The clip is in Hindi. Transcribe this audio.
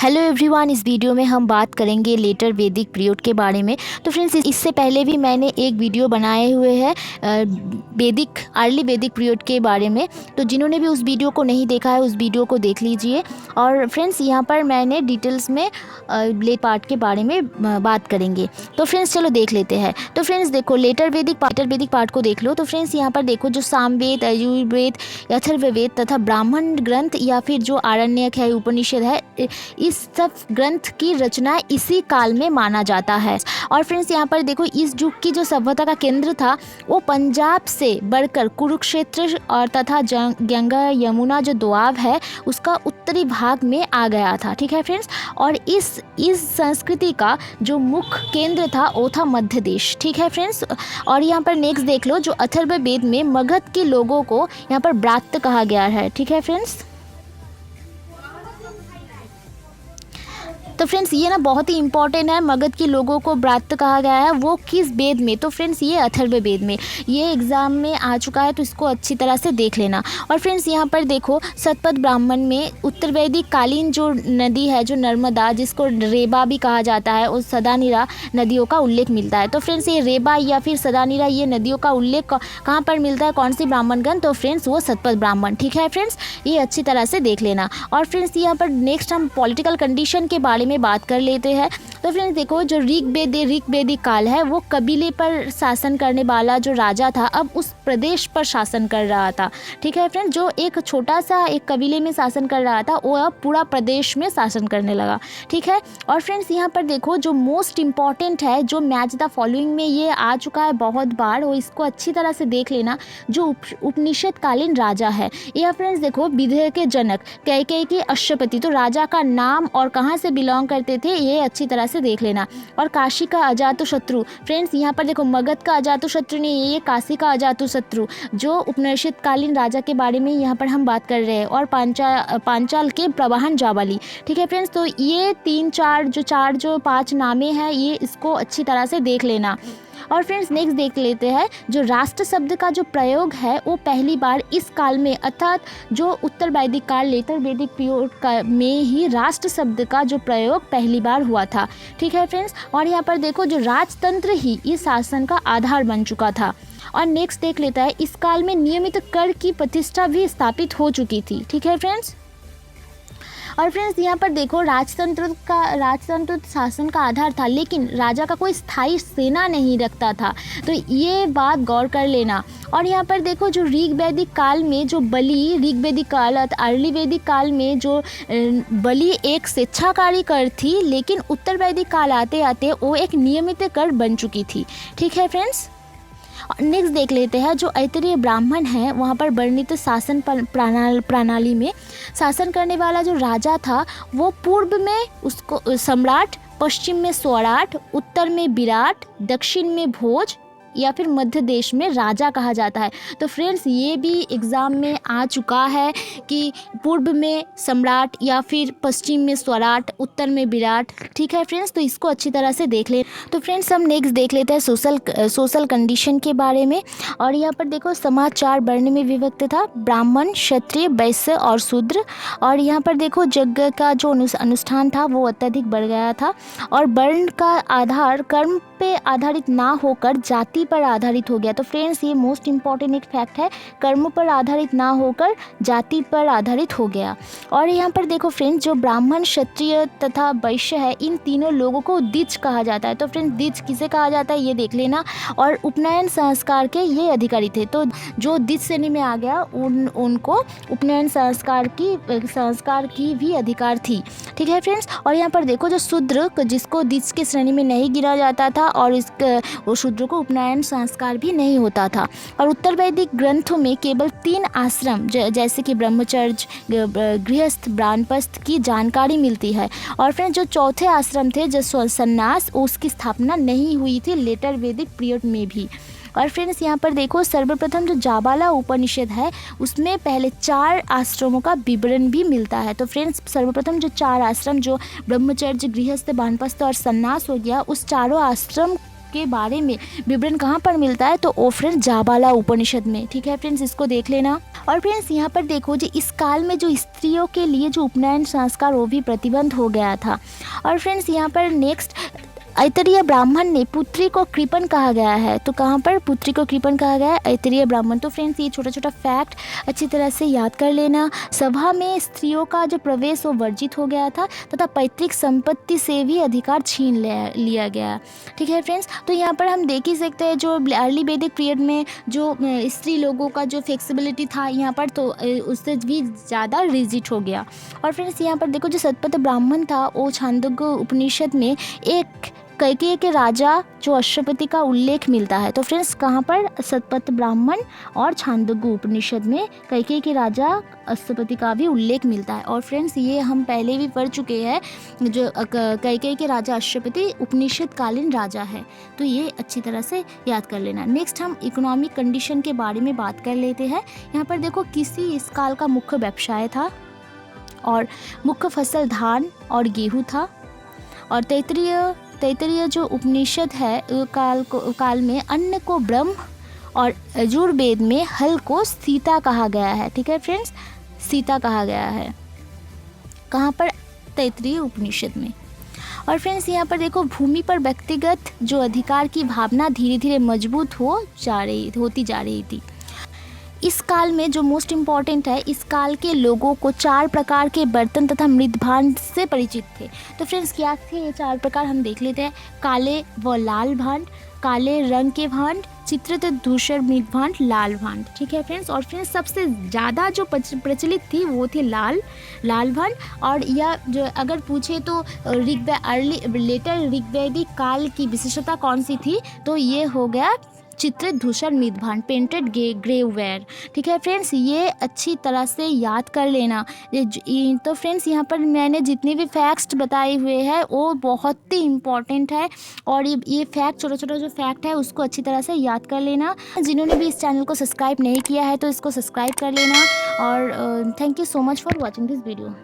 हेलो एवरीवन, इस वीडियो में हम बात करेंगे लेटर वैदिक पीरियड के बारे में। तो फ्रेंड्स, इससे पहले भी मैंने एक वीडियो बनाए हुए हैं अर्ली वैदिक पीरियड के बारे में। तो जिन्होंने भी उस वीडियो को नहीं देखा है, उस वीडियो को देख लीजिए। और फ्रेंड्स, यहाँ पर मैंने डिटेल्स में लेट पार्ट के बारे में बात करेंगे। तो फ्रेंड्स, चलो देख लेते हैं। तो फ्रेंड्स देखो, लेटर वैदिक पार्ट को देख लो। तो फ्रेंड्स, यहाँ पर देखो जो सामवेद, यजुर्वेद, अथर्ववेद तथा ब्राह्मण ग्रंथ या फिर जो आरण्यक है, उपनिषद है, इस सब ग्रंथ की रचना इसी काल में माना जाता है। और फ्रेंड्स, यहाँ पर देखो, इस युग की जो सभ्यता का केंद्र था वो पंजाब से बढ़कर कुरुक्षेत्र और तथा गंगा यमुना जो दोआब है उसका उत्तरी भाग में आ गया था। ठीक है फ्रेंड्स, और इस संस्कृति का जो मुख्य केंद्र था वो था मध्य देश। ठीक है फ्रेंड्स, और यहाँ पर नेक्स्ट देख लो, जो अथर्ववेद में मगध के लोगों को यहाँ पर ब्रात्य कहा गया है। ठीक है फ्रेंड्स, तो फ्रेंड्स ये ना बहुत ही इंपॉर्टेंट है। मगध के लोगों को ब्रात्य कहा गया है, वो किस वेद में? तो फ्रेंड्स ये अथर्ववेद में। ये एग्ज़ाम में आ चुका है, तो इसको अच्छी तरह से देख लेना। और फ्रेंड्स यहाँ पर देखो, शतपथ ब्राह्मण में उत्तर वैदिक कालीन जो नदी है, जो नर्मदा, जिसको रेबा भी कहा जाता है, उस सदानीरा नदियों का उल्लेख मिलता है। तो फ्रेंड्स ये रेबा या फिर सदानीरा, ये नदियों का उल्लेख कहाँ पर मिलता है? कौन सी ब्राह्मण ग्रंथ? तो फ्रेंड्स वो शतपथ ब्राह्मण। ठीक है फ्रेंड्स, ये अच्छी तरह से देख लेना। और फ्रेंड्स यहाँ पर नेक्स्ट हम पॉलिटिकल कंडीशन के बारे में बात कर लेते हैं। तो फ्रेंड्स देखो, जो ऋग्वेदिक काल है वो कबीले पर शासन करने वाला जो राजा था, अब उस प्रदेश पर शासन कर रहा था। ठीक है फ्रेंड्स, जो एक छोटा सा एक कबीले में शासन कर रहा था वो अब पूरा प्रदेश में शासन करने लगा। ठीक है, और फ्रेंड्स यहाँ पर देखो, जो मोस्ट इम्पॉर्टेंट है, जो मैच द फॉलोइंग में ये आ चुका है बहुत बार, वो इसको अच्छी तरह से देख लेना। जो उपनिषद कालीन राजा है, यह फ्रेंड्स देखो, विदेह के जनक, कैकेयी के अश्वपति, तो राजा का नाम और कहाँ से बिलोंग करते थे ये अच्छी तरह से देख लेना। और काशी का अजातशत्रु, फ्रेंड्स यहाँ पर देखो, मगध का अजातशत्रु नहीं, ये काशी का अजातशत्रु, जो उपनिषद कालीन राजा के बारे में यहाँ पर हम बात कर रहे हैं। और पांचाल के प्रवाहन जाबाली। ठीक है फ्रेंड्स, तो ये चार जो पांच नामे हैं, ये इसको अच्छी तरह से देख लेना। और फ्रेंड्स नेक्स्ट देख लेते हैं, जो राष्ट्र शब्द का जो प्रयोग है वो पहली बार इस काल में, अर्थात जो उत्तर वैदिक काल, लेटर वैदिक पीरियड में ही राष्ट्र शब्द का जो प्रयोग पहली बार हुआ था। ठीक है फ्रेंड्स, और यहाँ पर देखो, जो राजतंत्र ही इस शासन का आधार बन चुका था। और नेक्स्ट देख लेता है, इस काल में नियमित कर की प्रतिष्ठा भी स्थापित हो चुकी थी। ठीक है फ्रेंड्स, और फ्रेंड्स यहाँ पर देखो, राजतंत्र शासन का आधार था, लेकिन राजा का कोई स्थायी सेना नहीं रखता था। तो ये बात गौर कर लेना। और यहाँ पर देखो, जो ऋग्वैदिक काल में जो बलि, ऋग्वैदिक काल अर्ली वैदिक काल में जो बलि एक स्वेच्छाकारी कर थी, लेकिन उत्तर वैदिक काल आते आते वो एक नियमित कर बन चुकी थी। ठीक है फ्रेंड्स, नेक्स्ट देख लेते हैं, जो ऐतरेय ब्राह्मण है वहाँ पर वर्णित शासन प्रणाली में शासन करने वाला जो राजा था, वो पूर्व में उसको सम्राट, पश्चिम में स्वराट, उत्तर में विराट, दक्षिण में भोज या फिर मध्य देश में राजा कहा जाता है। तो फ्रेंड्स ये भी एग्ज़ाम में आ चुका है कि पूर्व में सम्राट या फिर पश्चिम में स्वराट, उत्तर में विराट। ठीक है फ्रेंड्स, तो इसको अच्छी तरह से देख ले। तो फ्रेंड्स हम नेक्स्ट देख लेते हैं सोशल कंडीशन के बारे में। और यहाँ पर देखो, समाज 4 वर्ण में विभक्त था, ब्राह्मण, क्षत्रिय, वैश्य और शूद्र। और यहाँ पर देखो, यज्ञ का जो अनुष्ठान था वो अत्यधिक बढ़ गया था। और वर्ण का आधार कर्म पे आधारित ना होकर जाति पर आधारित हो गया। तो फ्रेंड्स ये मोस्ट इम्पॉर्टेंट एक फैक्ट है, कर्म पर आधारित ना होकर जाति पर आधारित हो गया। और यहाँ पर देखो फ्रेंड्स, जो ब्राह्मण, क्षत्रिय तथा वैश्य है, इन तीनों लोगों को द्विज कहा जाता है। तो फ्रेंड्स द्विज किसे कहा जाता है ये देख लेना। और उपनयन संस्कार के ये अधिकारी थे, तो जो द्विज श्रेणी में आ गया उनको उपनयन संस्कार की भी अधिकार थी। ठीक है फ्रेंड्स, और यहाँ पर देखो, जो शूद्र, जिसको द्विज के श्रेणी में नहीं गिना जाता था, और वो शूद्र को उपनयन संस्कार भी नहीं होता था। और उत्तर वैदिक ग्रंथों में केवल 3 आश्रम जैसे कि ब्रह्मचर्य, गृहस्थ, वानप्रस्थ की जानकारी मिलती है। और फिर जो चौथे आश्रम थे, जो संन्यास, उसकी स्थापना नहीं हुई थी लेटर वैदिक पीरियड में भी। और फ्रेंड्स यहाँ पर देखो, सर्वप्रथम जो जाबाला उपनिषद है उसमें पहले 4 आश्रमों का विवरण भी मिलता है। तो फ्रेंड्स सर्वप्रथम जो 4 आश्रम, जो ब्रह्मचर्य, गृहस्थ, वानप्रस्थ और संन्यास हो गया, उस चारों आश्रम के बारे में विवरण कहाँ पर मिलता है? तो ओ फ्रेंड्स जाबाला उपनिषद में। ठीक है फ्रेंड्स, इसको देख लेना। और फ्रेंड्स यहाँ पर देखो जी, इस काल में जो स्त्रियों के लिए जो उपनयन संस्कार वो भी प्रतिबंध हो गया था। और फ्रेंड्स यहाँ पर नेक्स्ट, ऐतरेय ब्राह्मण ने पुत्री को कृपण कहा गया है। तो कहाँ पर पुत्री को कृपण कहा गया है? ऐतरेय ब्राह्मण। तो फ्रेंड्स ये छोटा छोटा फैक्ट अच्छी तरह से याद कर लेना। सभा में स्त्रियों का जो प्रवेश वो वर्जित हो गया था तथा पैतृक संपत्ति से भी अधिकार छीन लिया गया। ठीक है फ्रेंड्स, तो यहाँ पर हम देख ही सकते हैं जो अर्ली वैदिक पीरियड में जो स्त्री लोगों का जो फ्लेक्सिबिलिटी था यहाँ पर, तो उससे भी ज़्यादा रिजिड हो गया। और फ्रेंड्स यहाँ पर देखो, जो सतपथ ब्राह्मण था वो छांदोग्य उपनिषद में एक कैकेयी के राजा जो अश्वपति का उल्लेख मिलता है। तो फ्रेंड्स कहाँ पर? सतपथ ब्राह्मण और छांदोग्य उपनिषद में कैकेयी के राजा अश्वपति का भी उल्लेख मिलता है। और फ्रेंड्स ये हम पहले भी पढ़ चुके हैं, जो कैकेयी के राजा अश्वपति उपनिषद कालीन राजा है। तो ये अच्छी तरह से याद कर लेना। नेक्स्ट हम इकोनॉमिक कंडीशन के बारे में बात कर लेते हैं। यहाँ पर देखो, किसी इस काल का मुख्य व्यवसाय था और मुख्य फसल धान और गेहूँ था। और तैत्तिरीय जो उपनिषद है काल में अन्न को ब्रह्म और यजुर्वेद में हल को सीता कहा गया है। ठीक है फ्रेंड्स, सीता कहा गया है। कहाँ पर? तैत्तिरीय उपनिषद में। और फ्रेंड्स यहाँ पर देखो, भूमि पर व्यक्तिगत जो अधिकार की भावना धीरे धीरे मजबूत होती जा रही थी। इस काल में जो मोस्ट इम्पॉर्टेंट है, इस काल के लोगों को 4 प्रकार के बर्तन तथा मृद भांड से परिचित थे। तो फ्रेंड्स क्या थे ये 4 प्रकार? हम देख लेते हैं। काले व लाल भांड, काले रंग के भांड, चित्रित धूसर मृद भांड, लाल भांड। ठीक है फ्रेंड्स, और फ्रेंड्स सबसे ज़्यादा जो प्रचलित थी वो थी लाल भांड। और यह जो अगर पूछे तो लेटर ऋग्वैदिक काल की विशेषता कौन सी थी, तो ये हो गया चित्रित धूसर मृद भांड, पेंटेड ग्रेववेयर। ठीक है फ्रेंड्स, ये अच्छी तरह से याद कर लेना। तो फ्रेंड्स यहाँ पर मैंने जितने भी फैक्ट्स बताए हुए हैं वो बहुत ही इम्पॉर्टेंट है। और ये फैक्ट, छोटा छोटा जो फैक्ट है उसको अच्छी तरह से याद कर लेना। जिन्होंने भी इस चैनल को सब्सक्राइब नहीं किया है तो इसको सब्सक्राइब कर लेना। और thank you so much for watching this video.